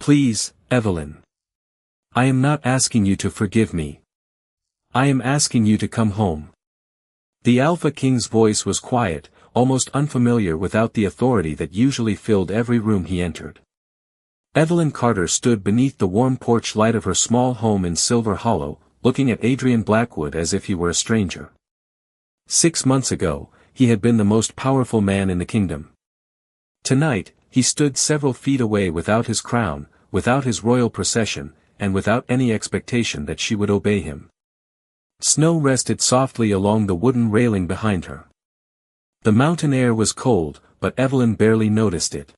Please, Evelyn. I am not asking you to forgive me. I am asking you to come home. The Alpha King's voice was quiet, almost unfamiliar without the authority that usually filled every room he entered. Evelyn Carter stood beneath the warm porch light of her small home in Silver Hollow, looking at Adrian Blackwood as if he were a stranger. 6 months ago, he had been the most powerful man in the kingdom. Tonight, he stood several feet away without his crown, without his royal procession, and without any expectation that she would obey him. Snow rested softly along the wooden railing behind her. The mountain air was cold, but Evelyn barely noticed it.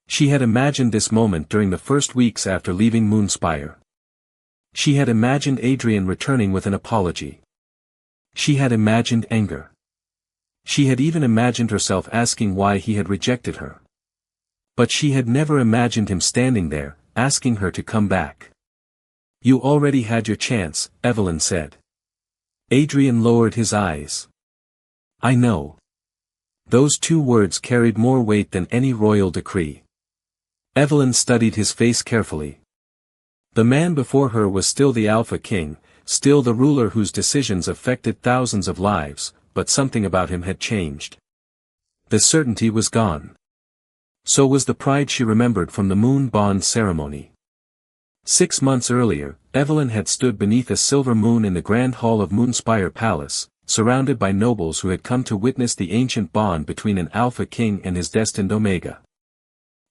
She had imagined this moment during the first weeks after leaving Moonspire. She had imagined Adrian returning with an apology. She had imagined anger. She had even imagined herself asking why he had rejected her. But she had never imagined him standing there, asking her to come back. You already had your chance, Evelyn said. Adrian lowered his eyes. I know. Those 2 words carried more weight than any royal decree. Evelyn studied his face carefully. The man before her was still the Alpha King, still the ruler whose decisions affected thousands of lives, but something about him had changed. The certainty was gone. So was the pride she remembered from the moon bond ceremony. 6 months earlier, Evelyn had stood beneath a silver moon in the grand hall of Moonspire Palace, surrounded by nobles who had come to witness the ancient bond between an Alpha King and his destined Omega.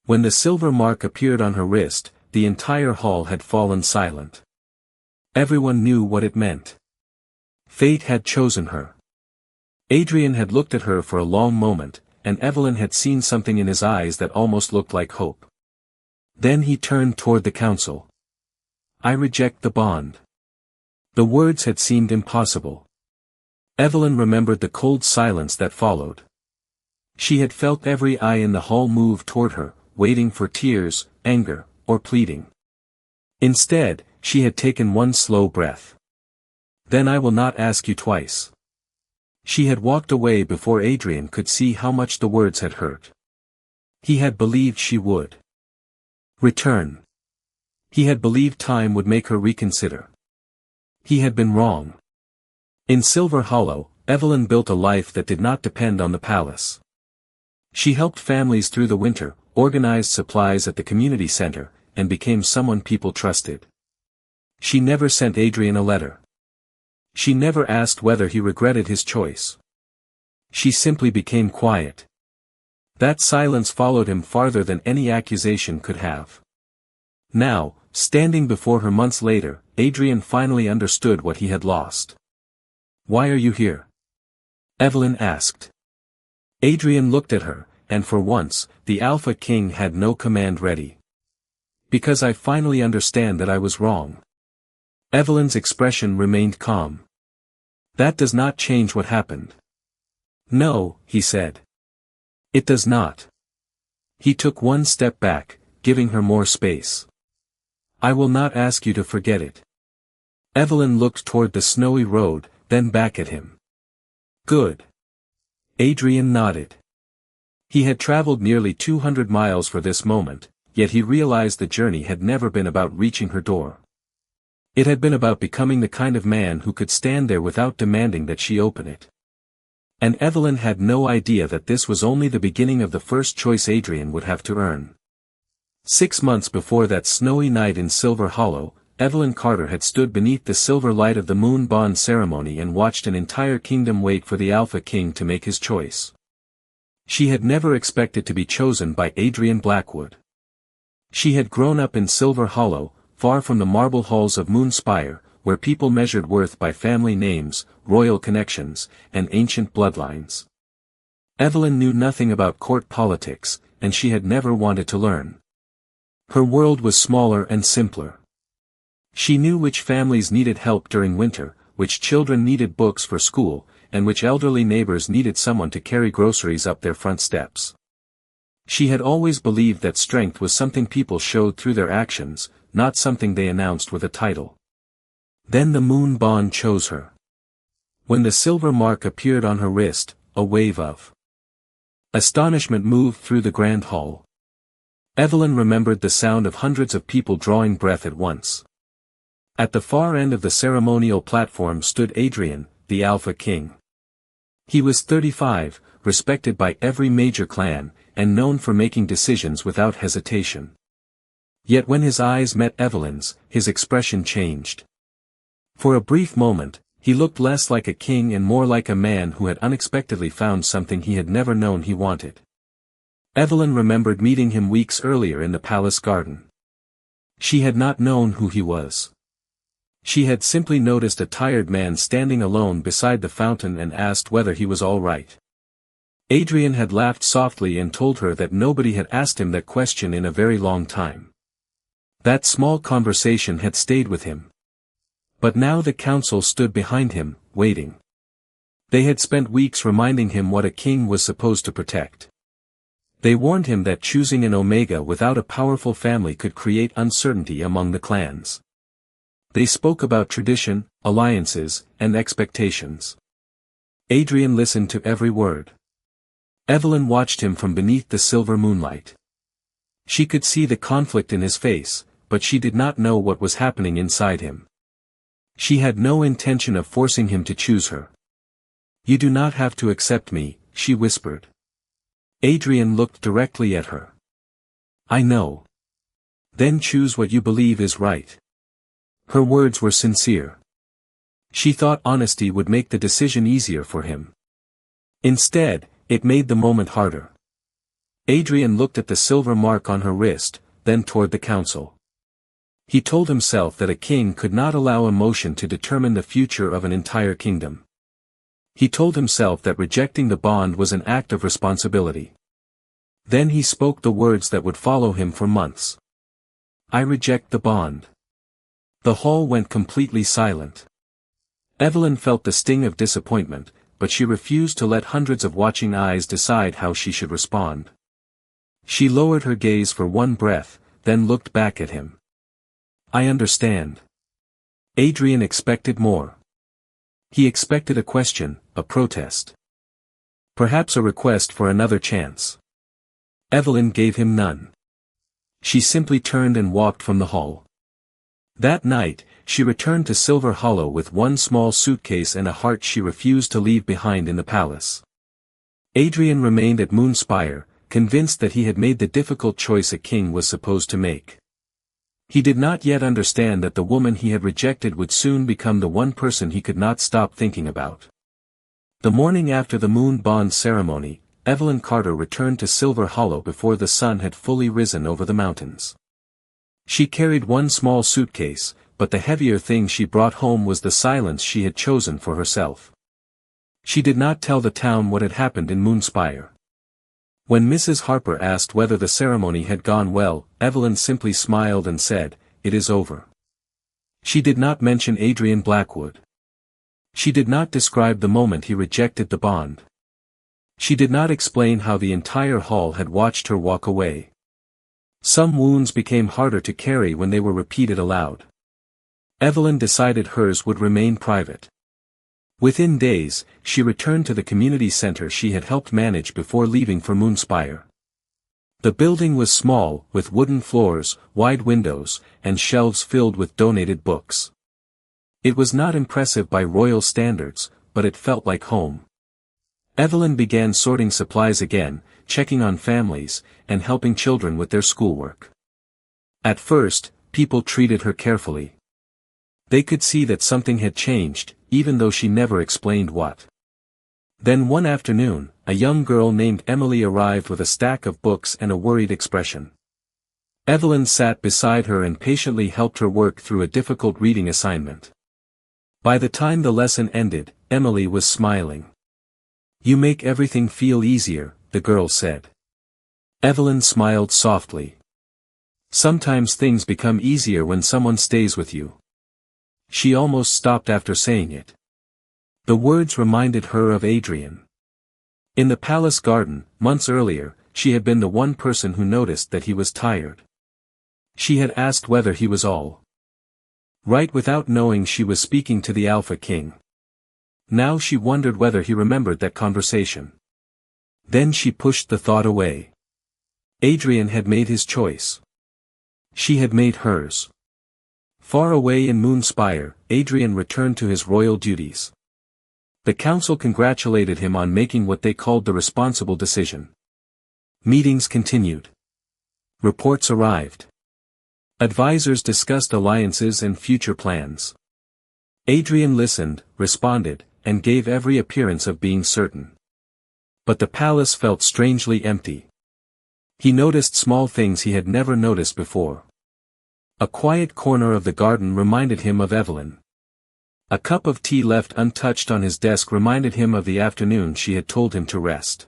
When the silver mark appeared on her wrist, the entire hall had fallen silent. Everyone knew what it meant. Fate had chosen her. Adrian had looked at her for a long moment, and Evelyn had seen something in his eyes that almost looked like hope. Then he turned toward the council. I reject the bond. The words had seemed impossible. Evelyn remembered the cold silence that followed. She had felt every eye in the hall move toward her, waiting for tears, anger, or pleading. Instead, she had taken one slow breath. Then I will not ask you twice. She had walked away before Adrian could see how much the words had hurt. He had believed she would return. He had believed time would make her reconsider. He had been wrong. In Silver Hollow, Evelyn built a life that did not depend on the palace. She helped families through the winter, organized supplies at the community center, and became someone people trusted. She never sent Adrian a letter. She never asked whether he regretted his choice. She simply became quiet. That silence followed him farther than any accusation could have. Now, standing before her months later, Adrian finally understood what he had lost. Why are you here? Evelyn asked. Adrian looked at her, and for once, the Alpha King had no command ready. Because I finally understand that I was wrong. Evelyn's expression remained calm. That does not change what happened. No, he said. It does not. He took one step back, giving her more space. I will not ask you to forget it. Evelyn looked toward the snowy road, then back at him. Good. Adrian nodded. He had traveled nearly 200 miles for this moment, yet he realized the journey had never been about reaching her door. It had been about becoming the kind of man who could stand there without demanding that she open it. And Evelyn had no idea that this was only the beginning of the first choice Adrian would have to earn. 6 months before that snowy night in Silver Hollow, Evelyn Carter had stood beneath the silver light of the moon bond ceremony and watched an entire kingdom wait for the Alpha King to make his choice. She had never expected to be chosen by Adrian Blackwood. She had grown up in Silver Hollow, far from the marble halls of Moonspire, where people measured worth by family names, royal connections, and ancient bloodlines. Evelyn knew nothing about court politics, and she had never wanted to learn. Her world was smaller and simpler. She knew which families needed help during winter, which children needed books for school, and which elderly neighbors needed someone to carry groceries up their front steps. She had always believed that strength was something people showed through their actions, not something they announced with a title. Then the moon bond chose her. When the silver mark appeared on her wrist, a wave of astonishment moved through the grand hall. Evelyn remembered the sound of hundreds of people drawing breath at once. At the far end of the ceremonial platform stood Adrian, the Alpha King. He was 35, respected by every major clan, and known for making decisions without hesitation. Yet when his eyes met Evelyn's, his expression changed. For a brief moment, he looked less like a king and more like a man who had unexpectedly found something he had never known he wanted. Evelyn remembered meeting him weeks earlier in the palace garden. She had not known who he was. She had simply noticed a tired man standing alone beside the fountain and asked whether he was all right. Adrian had laughed softly and told her that nobody had asked him that question in a very long time. That small conversation had stayed with him. But now the council stood behind him, waiting. They had spent weeks reminding him what a king was supposed to protect. They warned him that choosing an Omega without a powerful family could create uncertainty among the clans. They spoke about tradition, alliances, and expectations. Adrian listened to every word. Evelyn watched him from beneath the silver moonlight. She could see the conflict in his face, but she did not know what was happening inside him. She had no intention of forcing him to choose her. "You do not have to accept me," she whispered. Adrian looked directly at her. "I know. Then choose what you believe is right." Her words were sincere. She thought honesty would make the decision easier for him. Instead, it made the moment harder. Adrian looked at the silver mark on her wrist, then toward the council. He told himself that a king could not allow emotion to determine the future of an entire kingdom. He told himself that rejecting the bond was an act of responsibility. Then he spoke the words that would follow him for months. "I reject the bond." The hall went completely silent. Evelyn felt the sting of disappointment, but she refused to let hundreds of watching eyes decide how she should respond. She lowered her gaze for one breath, then looked back at him. "I understand." Adrian expected more. He expected a question, a protest. Perhaps a request for another chance. Evelyn gave him none. She simply turned and walked from the hall. That night, she returned to Silver Hollow with one small suitcase and a heart she refused to leave behind in the palace. Adrian remained at Moonspire, convinced that he had made the difficult choice a king was supposed to make. He did not yet understand that the woman he had rejected would soon become the one person he could not stop thinking about. The morning after the moon bond ceremony, Evelyn Carter returned to Silver Hollow before the sun had fully risen over the mountains. She carried one small suitcase, but the heavier thing she brought home was the silence she had chosen for herself. She did not tell the town what had happened in Moonspire. When Mrs. Harper asked whether the ceremony had gone well, Evelyn simply smiled and said, "It is over." She did not mention Adrian Blackwood. She did not describe the moment he rejected the bond. She did not explain how the entire hall had watched her walk away. Some wounds became harder to carry when they were repeated aloud. Evelyn decided hers would remain private. Within days, she returned to the community center she had helped manage before leaving for Moonspire. The building was small, with wooden floors, wide windows, and shelves filled with donated books. It was not impressive by royal standards, but it felt like home. Evelyn began sorting supplies again, checking on families, and helping children with their schoolwork. At first, people treated her carefully. They could see that something had changed, even though she never explained what. Then one afternoon, a young girl named Emily arrived with a stack of books and a worried expression. Evelyn sat beside her and patiently helped her work through a difficult reading assignment. By the time the lesson ended, Emily was smiling. "You make everything feel easier," the girl said. Evelyn smiled softly. "Sometimes things become easier when someone stays with you." She almost stopped after saying it. The words reminded her of Adrian. In the palace garden, months earlier, she had been the one person who noticed that he was tired. She had asked whether he was all right without knowing she was speaking to the Alpha King. Now she wondered whether he remembered that conversation. Then she pushed the thought away. Adrian had made his choice. She had made hers. Far away in Moonspire, Adrian returned to his royal duties. The council congratulated him on making what they called the responsible decision. Meetings continued. Reports arrived. Advisors discussed alliances and future plans. Adrian listened, responded, and gave every appearance of being certain. But the palace felt strangely empty. He noticed small things he had never noticed before. A quiet corner of the garden reminded him of Evelyn. A cup of tea left untouched on his desk reminded him of the afternoon she had told him to rest.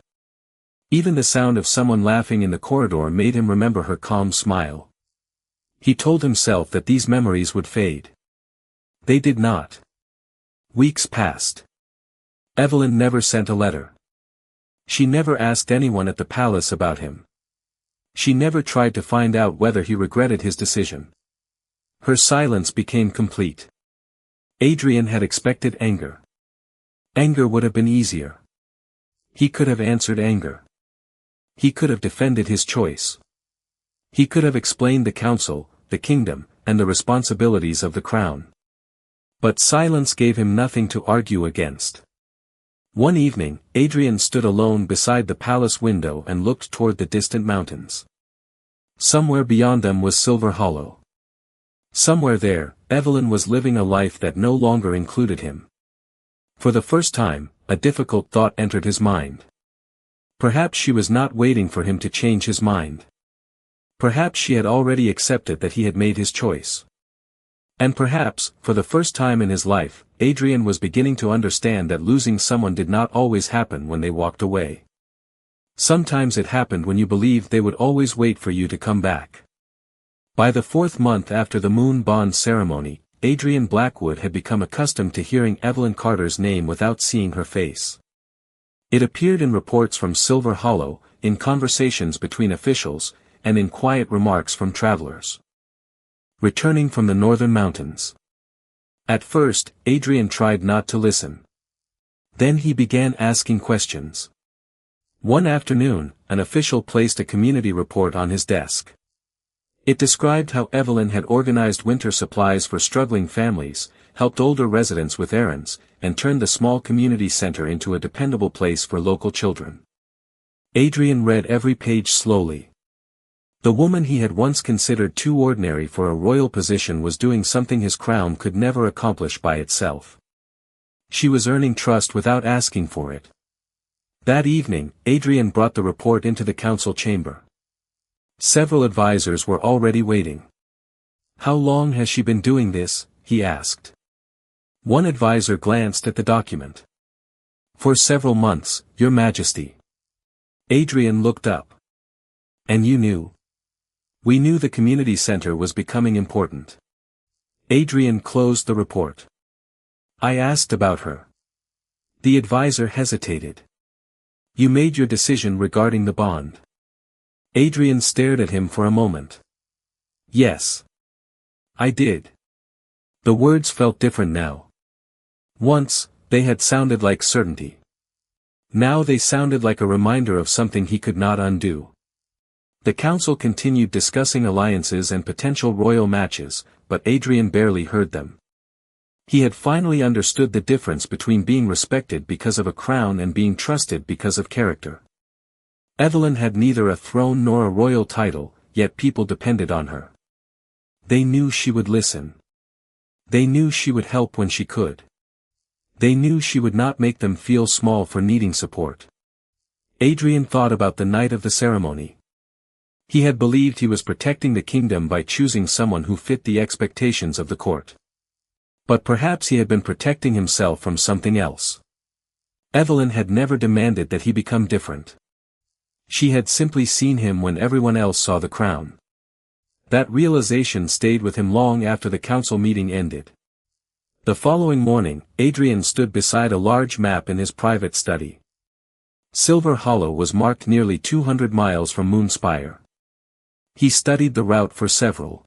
Even the sound of someone laughing in the corridor made him remember her calm smile. He told himself that these memories would fade. They did not. Weeks passed. Evelyn never sent a letter. She never asked anyone at the palace about him. She never tried to find out whether he regretted his decision. Her silence became complete. Adrian had expected anger. Anger would have been easier. He could have answered anger. He could have defended his choice. He could have explained the council, the kingdom, and the responsibilities of the crown. But silence gave him nothing to argue against. One evening, Adrian stood alone beside the palace window and looked toward the distant mountains. Somewhere beyond them was Silver Hollow. Somewhere there, Evelyn was living a life that no longer included him. For the first time, a difficult thought entered his mind. Perhaps she was not waiting for him to change his mind. Perhaps she had already accepted that he had made his choice. And perhaps, for the first time in his life, Adrian was beginning to understand that losing someone did not always happen when they walked away. Sometimes it happened when you believed they would always wait for you to come back. By the 4th month after the moon bond ceremony, Adrian Blackwood had become accustomed to hearing Evelyn Carter's name without seeing her face. It appeared in reports from Silver Hollow, in conversations between officials, and in quiet remarks from travelers. Returning from the northern mountains. At first, Adrian tried not to listen. Then he began asking questions. One afternoon, an official placed a community report on his desk. It described how Evelyn had organized winter supplies for struggling families, helped older residents with errands, and turned the small community center into a dependable place for local children. Adrian read every page slowly. The woman he had once considered too ordinary for a royal position was doing something his crown could never accomplish by itself. She was earning trust without asking for it. That evening, Adrian brought the report into the council chamber. Several advisors were already waiting. "How long has she been doing this?" he asked. One advisor glanced at the document. "For several months, Your Majesty." Adrian looked up. "And you knew?" "We knew the community center was becoming important." Adrian closed the report. "I asked about her." The advisor hesitated. "You made your decision regarding the bond." Adrian stared at him for a moment. "Yes. I did." The words felt different now. Once, they had sounded like certainty. Now they sounded like a reminder of something he could not undo. The council continued discussing alliances and potential royal matches, but Adrian barely heard them. He had finally understood the difference between being respected because of a crown and being trusted because of character. Evelyn had neither a throne nor a royal title, yet people depended on her. They knew she would listen. They knew she would help when she could. They knew she would not make them feel small for needing support. Adrian thought about the night of the ceremony. He had believed he was protecting the kingdom by choosing someone who fit the expectations of the court. But perhaps he had been protecting himself from something else. Evelyn had never demanded that he become different. She had simply seen him when everyone else saw the crown. That realization stayed with him long after the council meeting ended. The following morning, Adrian stood beside a large map in his private study. Silver Hollow was marked nearly 200 miles from Moonspire. He studied the route for several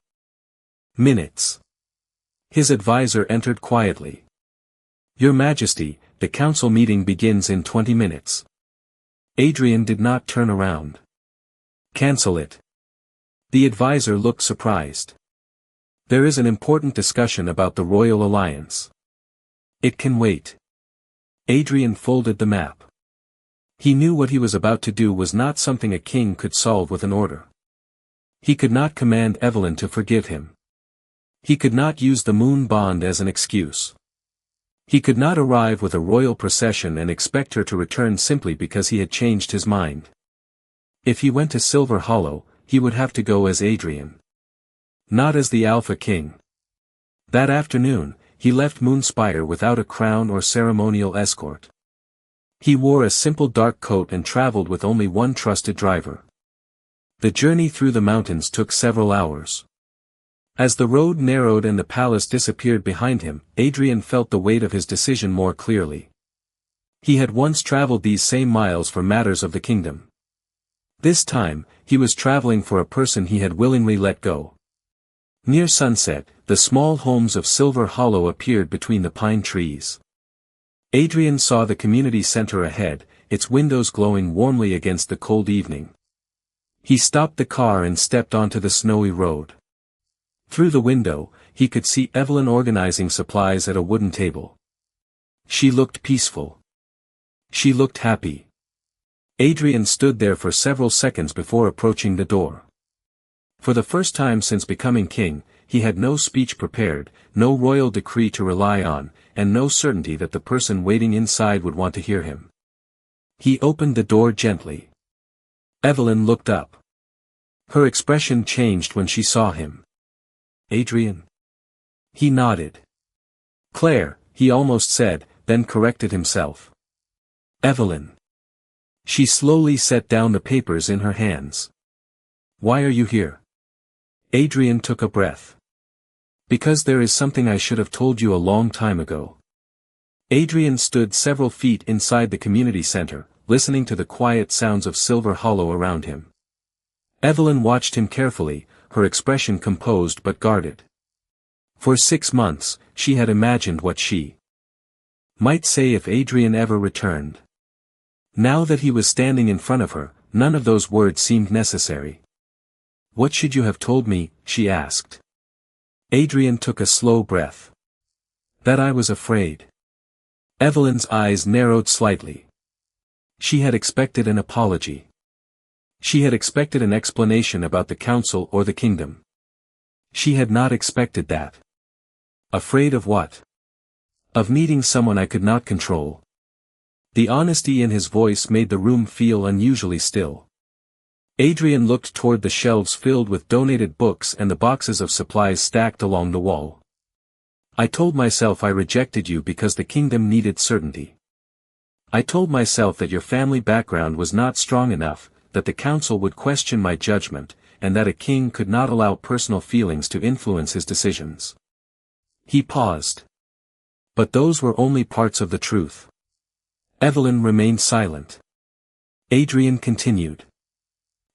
minutes. His advisor entered quietly. "Your Majesty, the council meeting begins in 20 minutes. Adrian did not turn around. Cancel it. The advisor looked surprised. There is an important discussion about the royal alliance. It can wait. Adrian folded the map. He knew what he was about to do was not something a king could solve with an order. He could not command Evelyn to forgive him. He could not use the moon bond as an excuse. He could not arrive with a royal procession and expect her to return simply because he had changed his mind. If he went to Silver Hollow, he would have to go as Adrian. Not as the Alpha King. That afternoon, he left Moonspire without a crown or ceremonial escort. He wore a simple dark coat and traveled with only one trusted driver. The journey through the mountains took several hours. As the road narrowed and the palace disappeared behind him, Adrian felt the weight of his decision more clearly. He had once traveled these same miles for matters of the kingdom. This time, he was traveling for a person he had willingly let go. Near sunset, the small homes of Silver Hollow appeared between the pine trees. Adrian saw the community center ahead, its windows glowing warmly against the cold evening. He stopped the car and stepped onto the snowy road. Through the window, he could see Evelyn organizing supplies at a wooden table. She looked peaceful. She looked happy. Adrian stood there for several seconds before approaching the door. For the first time since becoming king, he had no speech prepared, no royal decree to rely on, and no certainty that the person waiting inside would want to hear him. He opened the door gently. Evelyn looked up. Her expression changed when she saw him. Adrian? He nodded. Claire, he almost said, then corrected himself. Evelyn. She slowly set down the papers in her hands. Why are you here? Adrian took a breath. Because there is something I should have told you a long time ago. Adrian stood several feet inside the community center, listening to the quiet sounds of Silver Hollow around him. Evelyn watched him carefully, her expression composed but guarded. For 6 months, she had imagined what she might say if Adrian ever returned. Now that he was standing in front of her, none of those words seemed necessary. What should you have told me? She asked. Adrian took a slow breath. That I was afraid. Evelyn's eyes narrowed slightly. She had expected an apology. She had expected an explanation about the council or the kingdom. She had not expected that. Afraid of what? Of meeting someone I could not control. The honesty in his voice made the room feel unusually still. Adrian looked toward the shelves filled with donated books and the boxes of supplies stacked along the wall. I told myself I rejected you because the kingdom needed certainty. I told myself that your family background was not strong enough, that the council would question my judgment, and that a king could not allow personal feelings to influence his decisions. He paused. But those were only parts of the truth. Evelyn remained silent. Adrian continued.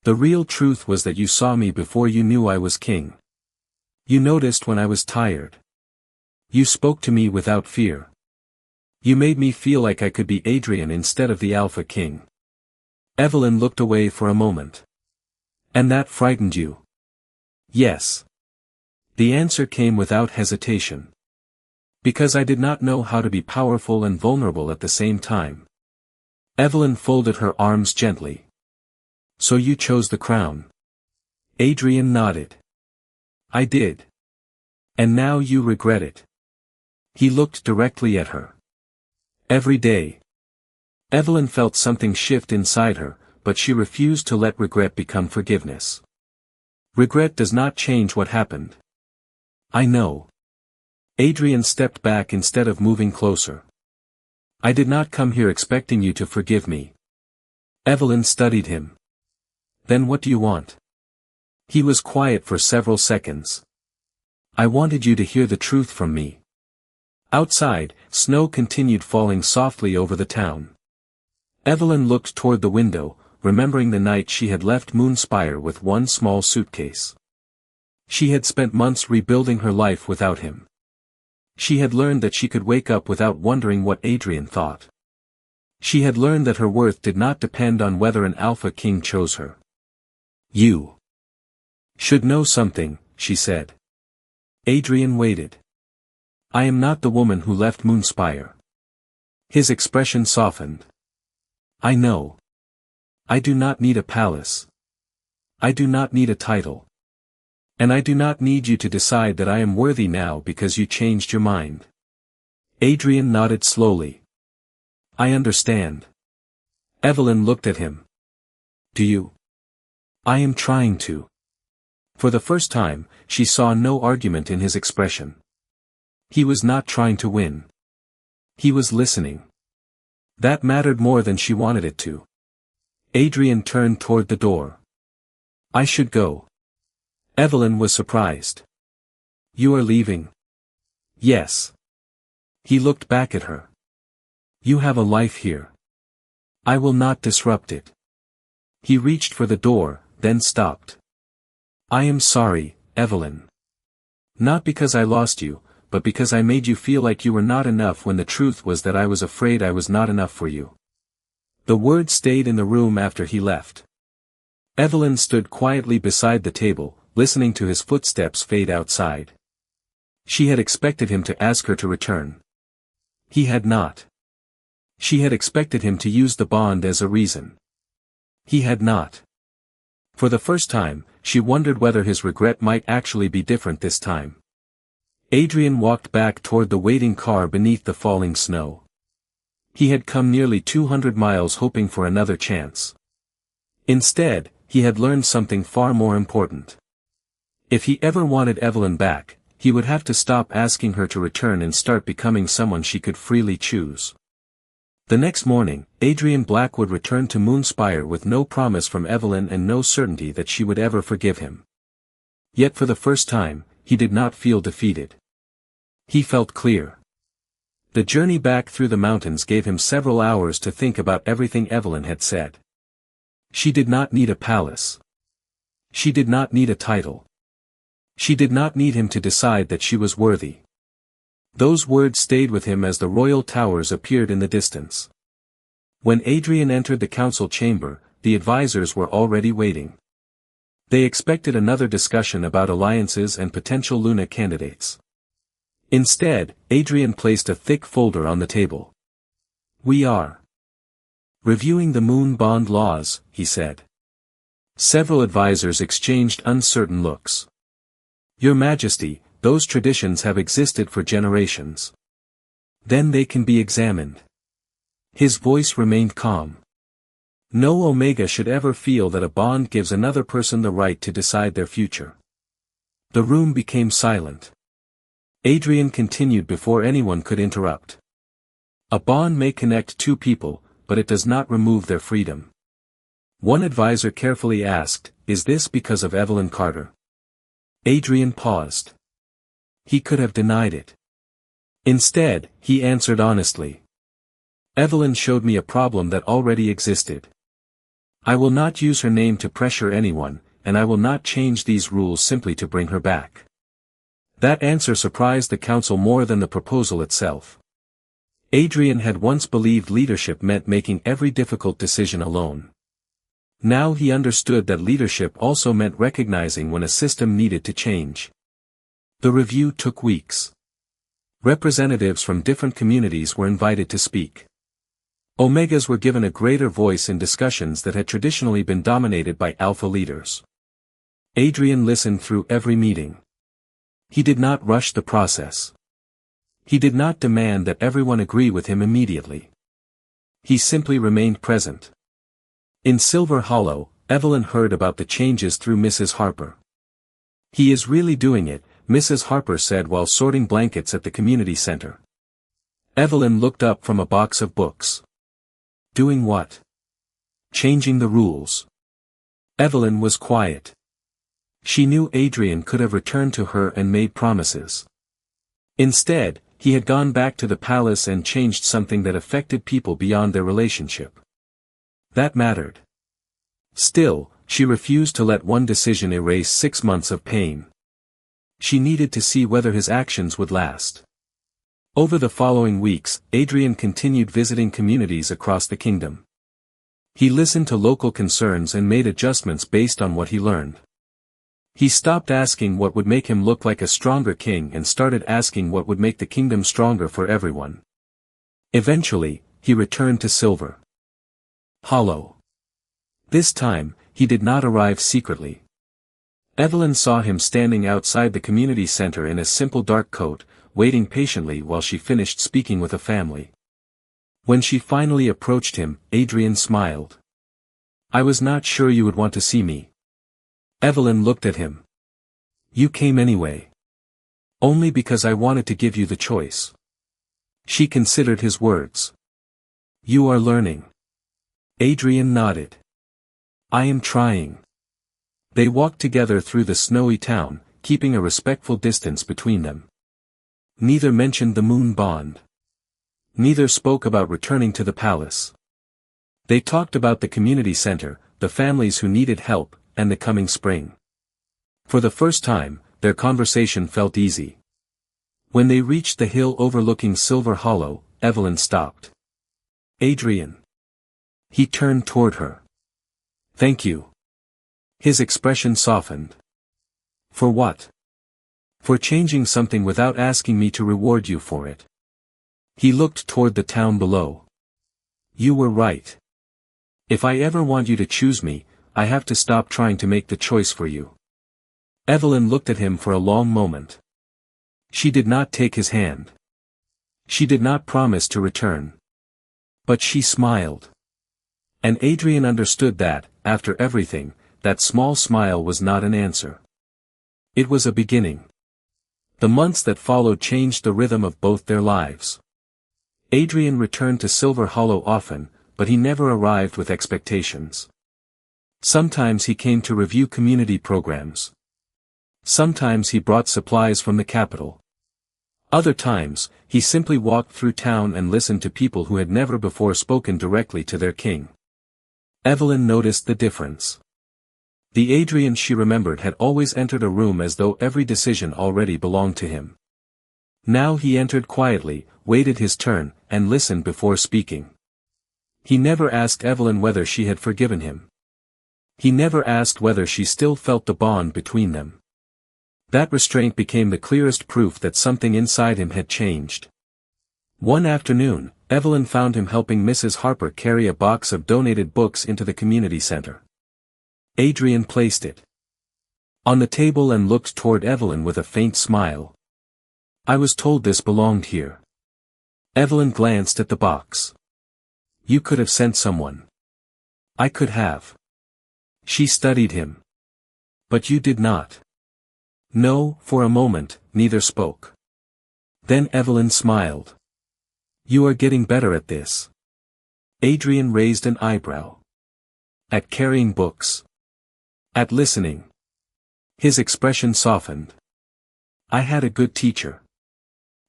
The real truth was that you saw me before you knew I was king. You noticed when I was tired. You spoke to me without fear. You made me feel like I could be Adrian instead of the Alpha King. Evelyn looked away for a moment. And that frightened you? Yes. The answer came without hesitation. Because I did not know how to be powerful and vulnerable at the same time. Evelyn folded her arms gently. So you chose the crown? Adrian nodded. I did. And now you regret it. He looked directly at her. Every day. Evelyn felt something shift inside her, but she refused to let regret become forgiveness. Regret does not change what happened. I know. Adrian stepped back instead of moving closer. I did not come here expecting you to forgive me. Evelyn studied him. Then what do you want? He was quiet for several seconds. I wanted you to hear the truth from me. Outside, snow continued falling softly over the town. Evelyn looked toward the window, remembering the night she had left Moonspire with one small suitcase. She had spent months rebuilding her life without him. She had learned that she could wake up without wondering what Adrian thought. She had learned that her worth did not depend on whether an Alpha King chose her. You should know something, she said. Adrian waited. I am not the woman who left Moonspire. His expression softened. I know. I do not need a palace. I do not need a title. And I do not need you to decide that I am worthy now because you changed your mind. Adrian nodded slowly. I understand. Evelyn looked at him. Do you? I am trying to. For the first time, she saw no argument in his expression. He was not trying to win. He was listening. That mattered more than she wanted it to. Adrian turned toward the door. I should go. Evelyn was surprised. You are leaving? Yes. He looked back at her. You have a life here. I will not disrupt it. He reached for the door, then stopped. I am sorry, Evelyn. Not because I lost you, but because I made you feel like you were not enough when the truth was that I was afraid I was not enough for you. The words stayed in the room after he left. Evelyn stood quietly beside the table, listening to his footsteps fade outside. She had expected him to ask her to return. He had not. She had expected him to use the bond as a reason. He had not. For the first time, she wondered whether his regret might actually be different this time. Adrian walked back toward the waiting car beneath the falling snow. He had come nearly 200 miles hoping for another chance. Instead, he had learned something far more important. If he ever wanted Evelyn back, he would have to stop asking her to return and start becoming someone she could freely choose. The next morning, Adrian Blackwood returned to Moonspire with no promise from Evelyn and no certainty that she would ever forgive him. Yet for the first time, he did not feel defeated. He felt clear. The journey back through the mountains gave him several hours to think about everything Evelyn had said. She did not need a palace. She did not need a title. She did not need him to decide that she was worthy. Those words stayed with him as the royal towers appeared in the distance. When Adrian entered the council chamber, the advisors were already waiting. They expected another discussion about alliances and potential Luna candidates. Instead, Adrian placed a thick folder on the table. We are reviewing the Moon Bond laws, he said. Several advisors exchanged uncertain looks. Your Majesty, those traditions have existed for generations. Then they can be examined. His voice remained calm. No Omega should ever feel that a bond gives another person the right to decide their future. The room became silent. Adrian continued before anyone could interrupt. A bond may connect two people, but it does not remove their freedom. One advisor carefully asked, is this because of Evelyn Carter? Adrian paused. He could have denied it. Instead, he answered honestly. Evelyn showed me a problem that already existed. I will not use her name to pressure anyone, and I will not change these rules simply to bring her back. That answer surprised the council more than the proposal itself. Adrian had once believed leadership meant making every difficult decision alone. Now he understood that leadership also meant recognizing when a system needed to change. The review took weeks. Representatives from different communities were invited to speak. Omegas were given a greater voice in discussions that had traditionally been dominated by alpha leaders. Adrian listened through every meeting. He did not rush the process. He did not demand that everyone agree with him immediately. He simply remained present. In Silver Hollow, Evelyn heard about the changes through Mrs. Harper. He is really doing it, Mrs. Harper said while sorting blankets at the community center. Evelyn looked up from a box of books. Doing what? Changing the rules. Evelyn was quiet. She knew Adrian could have returned to her and made promises. Instead, he had gone back to the palace and changed something that affected people beyond their relationship. That mattered. Still, she refused to let one decision erase 6 months of pain. She needed to see whether his actions would last. Over the following weeks, Adrian continued visiting communities across the kingdom. He listened to local concerns and made adjustments based on what he learned. He stopped asking what would make him look like a stronger king and started asking what would make the kingdom stronger for everyone. Eventually, he returned to Silver Hollow. This time, he did not arrive secretly. Evelyn saw him standing outside the community center in a simple dark coat, waiting patiently while she finished speaking with a family. When she finally approached him, Adrian smiled. "I was not sure you would want to see me." Evelyn looked at him. "You came anyway." "Only because I wanted to give you the choice." She considered his words. "You are learning." Adrian nodded. "I am trying." They walked together through the snowy town, keeping a respectful distance between them. Neither mentioned the moon bond. Neither spoke about returning to the palace. They talked about the community center, the families who needed help, and the coming spring. For the first time, their conversation felt easy. When they reached the hill overlooking Silver Hollow, Evelyn stopped. "Adrian." He turned toward her. "Thank you." His expression softened. "For what?" "For changing something without asking me to reward you for it." He looked toward the town below. "You were right. If I ever want you to choose me, I have to stop trying to make the choice for you." Evelyn looked at him for a long moment. She did not take his hand. She did not promise to return. But she smiled. And Adrian understood that, after everything, that small smile was not an answer. It was a beginning. The months that followed changed the rhythm of both their lives. Adrian returned to Silver Hollow often, but he never arrived with expectations. Sometimes he came to review community programs. Sometimes he brought supplies from the capital. Other times, he simply walked through town and listened to people who had never before spoken directly to their king. Evelyn noticed the difference. The Adrian she remembered had always entered a room as though every decision already belonged to him. Now he entered quietly, waited his turn, and listened before speaking. He never asked Evelyn whether she had forgiven him. He never asked whether she still felt the bond between them. That restraint became the clearest proof that something inside him had changed. One afternoon, Evelyn found him helping Mrs. Harper carry a box of donated books into the community center. Adrian placed it on the table and looked toward Evelyn with a faint smile. "I was told this belonged here." Evelyn glanced at the box. "You could have sent someone." "I could have." She studied him. "But you did not." No, for a moment, neither spoke. Then Evelyn smiled. "You are getting better at this." Adrian raised an eyebrow. "At carrying books?" "At listening." His expression softened. "I had a good teacher."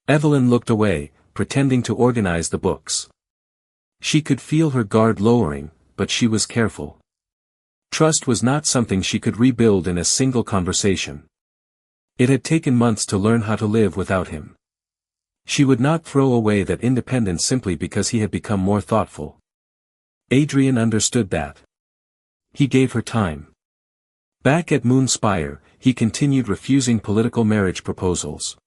Evelyn looked away, pretending to organize the books. She could feel her guard lowering, but she was careful. Trust was not something she could rebuild in a single conversation. It had taken months to learn how to live without him. She would not throw away that independence simply because he had become more thoughtful. Adrian understood that. He gave her time. Back at Moonspire, he continued refusing political marriage proposals.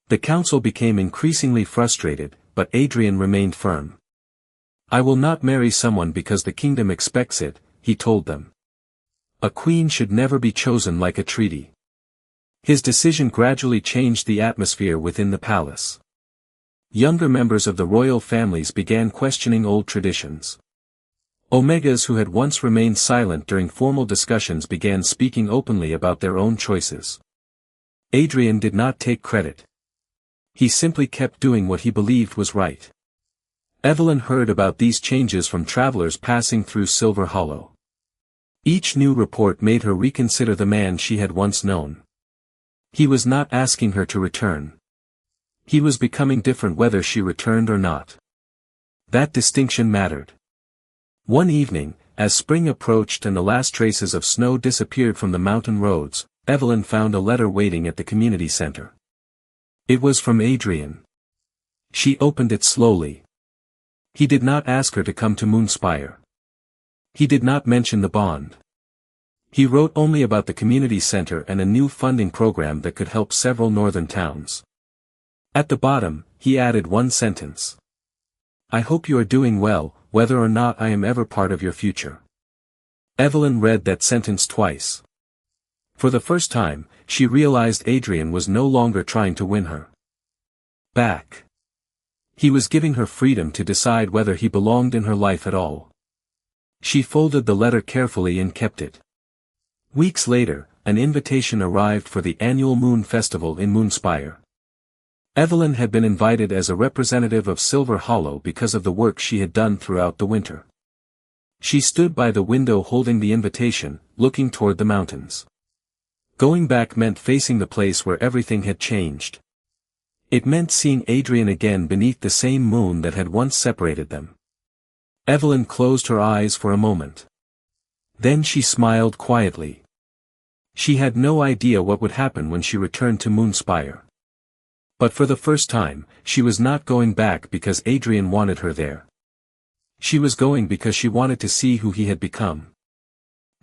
The council became increasingly frustrated, but Adrian remained firm. "I will not marry someone because the kingdom expects it," he told them. A queen should never be chosen like a treaty. His decision gradually changed the atmosphere within the palace. Younger members of the royal families began questioning old traditions. Omegas who had once remained silent during formal discussions began speaking openly about their own choices. Adrian did not take credit. He simply kept doing what he believed was right. Evelyn heard about these changes from travelers passing through Silver Hollow. Each new report made her reconsider the man she had once known. He was not asking her to return. He was becoming different whether she returned or not. That distinction mattered. One evening, as spring approached and the last traces of snow disappeared from the mountain roads, Evelyn found a letter waiting at the community center. It was from Adrian. She opened it slowly. He did not ask her to come to Moonspire. He did not mention the bond. He wrote only about the community center and a new funding program that could help several northern towns. At the bottom, he added one sentence. I hope you are doing well, whether or not I am ever part of your future. Evelyn read that sentence twice. For the first time, she realized Adrian was no longer trying to win her back. He was giving her freedom to decide whether he belonged in her life at all. She folded the letter carefully and kept it. Weeks later, an invitation arrived for the annual Moon Festival in Moonspire. Evelyn had been invited as a representative of Silver Hollow because of the work she had done throughout the winter. She stood by the window holding the invitation, looking toward the mountains. Going back meant facing the place where everything had changed. It meant seeing Adrian again beneath the same moon that had once separated them. Evelyn closed her eyes for a moment. Then she smiled quietly. She had no idea what would happen when she returned to Moonspire. But for the first time, she was not going back because Adrian wanted her there. She was going because she wanted to see who he had become.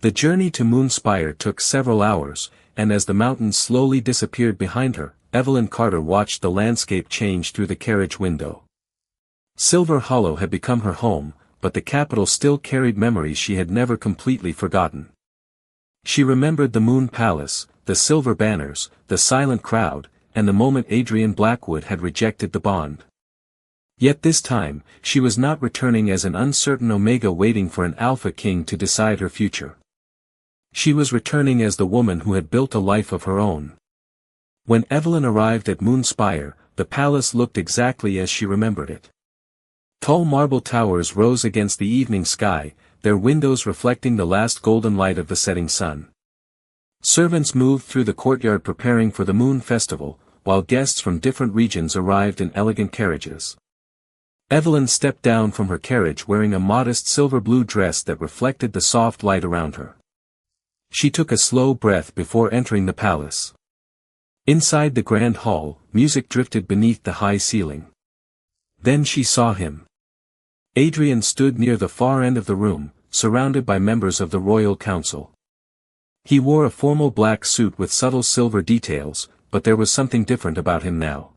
The journey to Moonspire took several hours, and as the mountains slowly disappeared behind her, Evelyn Carter watched the landscape change through the carriage window. Silver Hollow had become her home, but the capital still carried memories she had never completely forgotten. She remembered the Moon Palace, the silver banners, the silent crowd, and the moment Adrian Blackwood had rejected the bond. Yet this time, she was not returning as an uncertain Omega waiting for an Alpha King to decide her future. She was returning as the woman who had built a life of her own. When Evelyn arrived at Moonspire, the palace looked exactly as she remembered it. Tall marble towers rose against the evening sky, their windows reflecting the last golden light of the setting sun. Servants moved through the courtyard preparing for the Moon Festival, while guests from different regions arrived in elegant carriages. Evelyn stepped down from her carriage wearing a modest silver blue dress that reflected the soft light around her. She took a slow breath before entering the palace. Inside the grand hall, music drifted beneath the high ceiling. Then she saw him. Adrian stood near the far end of the room, surrounded by members of the royal council. He wore a formal black suit with subtle silver details, but there was something different about him now.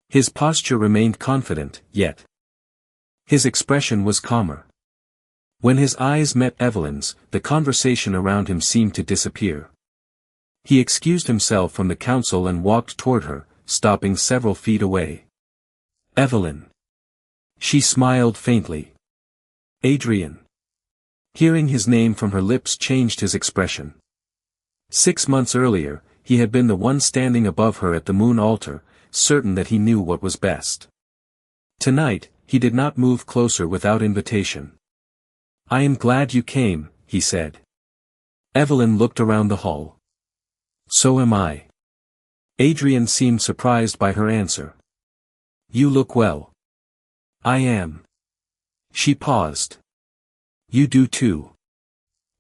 His posture remained confident, yet his expression was calmer. When his eyes met Evelyn's, the conversation around him seemed to disappear. He excused himself from the council and walked toward her, stopping several feet away. Evelyn. She smiled faintly. Adrian. Hearing his name from her lips changed his expression. 6 months earlier, he had been the one standing above her at the moon altar, certain that he knew what was best. Tonight, he did not move closer without invitation. I am glad you came, he said. Evelyn looked around the hall. So am I. Adrian seemed surprised by her answer. You look well. I am. She paused. You do too.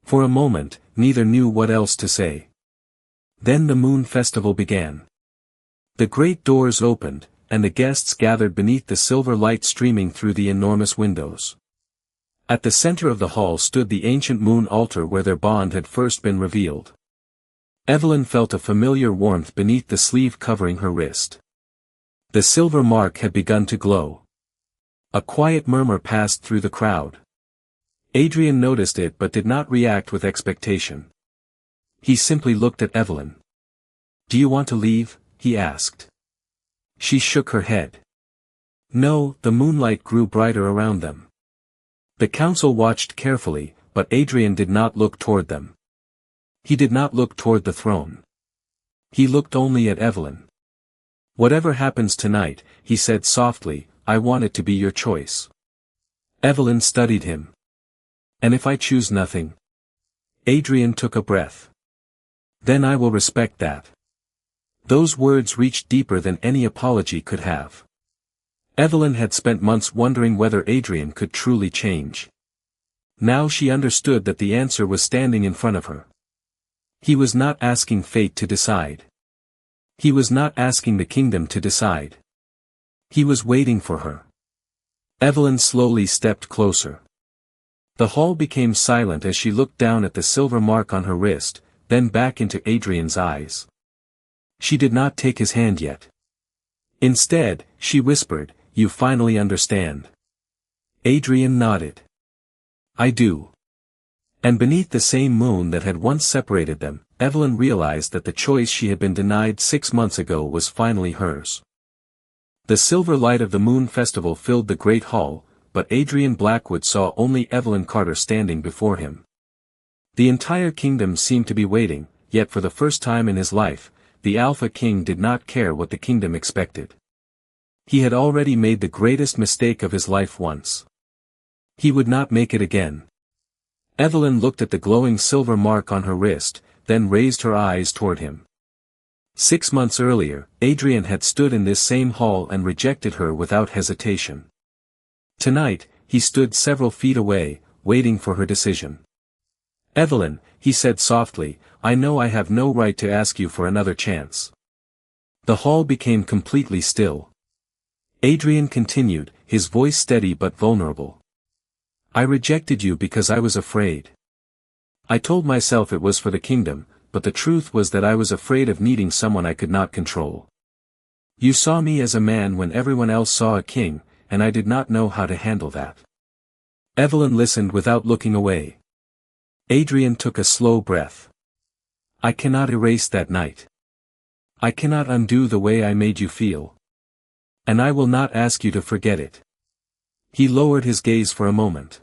For a moment, neither knew what else to say. Then the Moon Festival began. The great doors opened, and the guests gathered beneath the silver light streaming through the enormous windows. At the center of the hall stood the ancient moon altar where their bond had first been revealed. Evelyn felt a familiar warmth beneath the sleeve covering her wrist. The silver mark had begun to glow. A quiet murmur passed through the crowd. Adrian noticed it but did not react with expectation. He simply looked at Evelyn. Do you want to leave? He asked. She shook her head. No, the moonlight grew brighter around them. The council watched carefully, but Adrian did not look toward them. He did not look toward the throne. He looked only at Evelyn. Whatever happens tonight, he said softly, I want it to be your choice. Evelyn studied him. And if I choose nothing? Adrian took a breath. Then I will respect that. Those words reached deeper than any apology could have. Evelyn had spent months wondering whether Adrian could truly change. Now she understood that the answer was standing in front of her. He was not asking fate to decide. He was not asking the kingdom to decide. He was waiting for her. Evelyn slowly stepped closer. The hall became silent as she looked down at the silver mark on her wrist, then back into Adrian's eyes. She did not take his hand yet. Instead, she whispered, "You finally understand." Adrian nodded. "I do." And beneath the same moon that had once separated them, Evelyn realized that the choice she had been denied 6 months ago was finally hers. The silver light of the Moon Festival filled the great hall, but Adrian Blackwood saw only Evelyn Carter standing before him. The entire kingdom seemed to be waiting, yet for the first time in his life, the Alpha King did not care what the kingdom expected. He had already made the greatest mistake of his life once. He would not make it again. Evelyn looked at the glowing silver mark on her wrist, then raised her eyes toward him. 6 months earlier, Adrian had stood in this same hall and rejected her without hesitation. Tonight, he stood several feet away, waiting for her decision. "Evelyn," he said softly, "I know I have no right to ask you for another chance." The hall became completely still. Adrian continued, his voice steady but vulnerable. "I rejected you because I was afraid. I told myself it was for the kingdom, but the truth was that I was afraid of needing someone I could not control. You saw me as a man when everyone else saw a king, and I did not know how to handle that." Evelyn listened without looking away. Adrian took a slow breath. "I cannot erase that night. I cannot undo the way I made you feel. And I will not ask you to forget it." He lowered his gaze for a moment.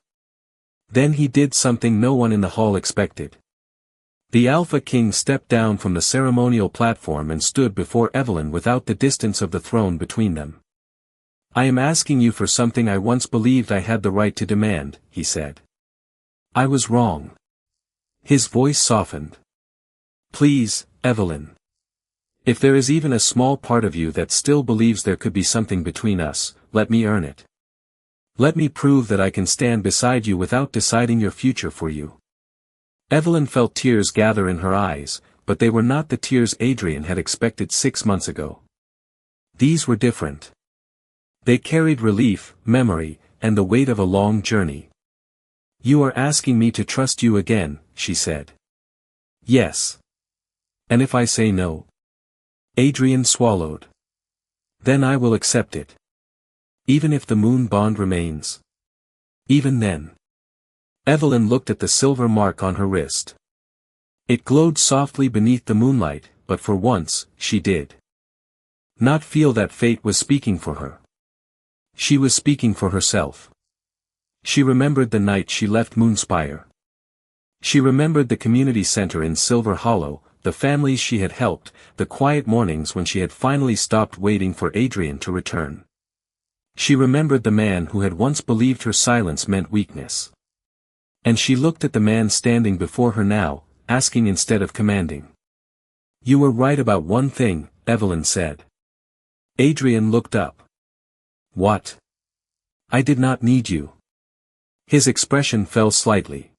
Then he did something no one in the hall expected. The Alpha King stepped down from the ceremonial platform and stood before Evelyn without the distance of the throne between them. "I am asking you for something I once believed I had the right to demand," he said. "I was wrong." His voice softened. "Please, Evelyn. If there is even a small part of you that still believes there could be something between us, let me earn it. Let me prove that I can stand beside you without deciding your future for you." Evelyn felt tears gather in her eyes, but they were not the tears Adrian had expected 6 months ago. These were different. They carried relief, memory, and the weight of a long journey. "You are asking me to trust you again," she said. "Yes. And if I say no?" Adrian swallowed. "Then I will accept it. Even if the moon bond remains. Even then." Evelyn looked at the silver mark on her wrist. It glowed softly beneath the moonlight, but for once, she did not feel that fate was speaking for her. She was speaking for herself. She remembered the night she left Moonspire. She remembered the community center in Silver Hollow, the families she had helped, the quiet mornings when she had finally stopped waiting for Adrian to return. She remembered the man who had once believed her silence meant weakness. And she looked at the man standing before her now, asking instead of commanding. "You were right about one thing," Evelyn said. Adrian looked up. "What?" "I did not need you." His expression fell slightly.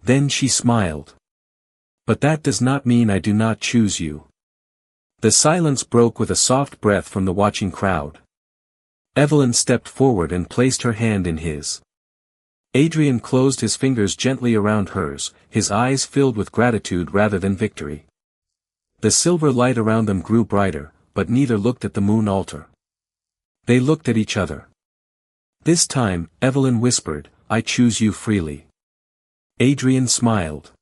Then she smiled. "But that does not mean I do not choose you." The silence broke with a soft breath from the watching crowd. Evelyn stepped forward and placed her hand in his. Adrian closed his fingers gently around hers, his eyes filled with gratitude rather than victory. The silver light around them grew brighter, but neither looked at the moon altar. They looked at each other. This time, Evelyn whispered, "I choose you freely." Adrian smiled.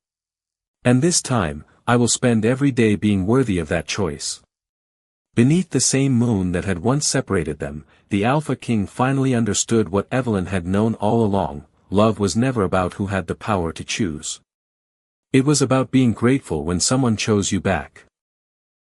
"And this time, I will spend every day being worthy of that choice." Beneath the same moon that had once separated them, the Alpha King finally understood what Evelyn had known all along: love was never about who had the power to choose. It was about being grateful when someone chose you back.